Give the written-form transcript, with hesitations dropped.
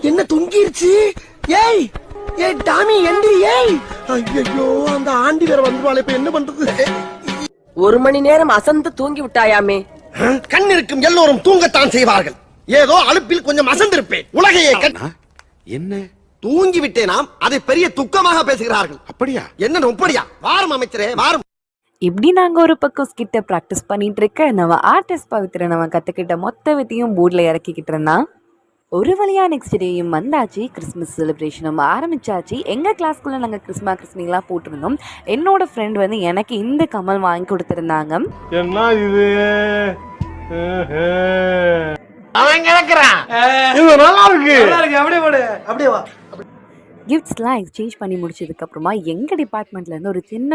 என்ன தொங்கிருச்சு? ஏய் ஏய் டாமி எந்திரி ஏய். ஐயோ அந்த ஆண்டி வேற வந்துருவாளே, இப்ப என்ன பண்றது? 1 மணி நேரம் அசந்து தூங்கி விட்டாயாமே. கண் இருக்கும் எல்லோரும் தூங்கத்தான் செய்வார்கள். ஏதோ அலுப்பில் கொஞ்சம் அசந்திருப்பேன். உலகையே என்ன தூங்கி விட்டேனாம், அதை பெரிய துக்கமாக பேசுகிறார்கள். அப்படியா? என்ன அப்படியா? வாரம் அமைச்சரே வாரம். இப்படி நாங்கள் ஒரு பக்கம் ஸ்கிட்டை ப்ராக்டிஸ் பண்ணிட்டு இருக்க நம்ம ஆர்டிஸ்ட் பவித்ர நம்ம கற்றுக்கிட்ட மொத்த வித்தையும் போர்டில் இறக்கிக்கிட்டு இருந்தான். ஒரு வழியாக நெக்ஸ்ட் டேயும் வந்தாச்சு. கிறிஸ்மஸ் செலிப்ரேஷனும் ஆரம்பிச்சாச்சு. எங்கள் கிளாஸ்க்குள்ளே நாங்கள் கிறிஸ்மஸ்லாம் போட்டிருந்தோம். என்னோட ஃப்ரெண்ட் வந்து எனக்கு இந்த கமல் வாங்கி கொடுத்துருந்தாங்க. என்ன இது அவன் கிடக்குறான். இது நல்லா இருக்கு. அப்படியே போடு, அப்படியே வா. கிஃப்ட்ஸ்லாம் எக்ஸ்சேஞ்ச் பண்ணி முடிச்சதுக்கப்புறமா எங்கள் டிபார்ட்மெண்ட்லேருந்து ஒரு சின்ன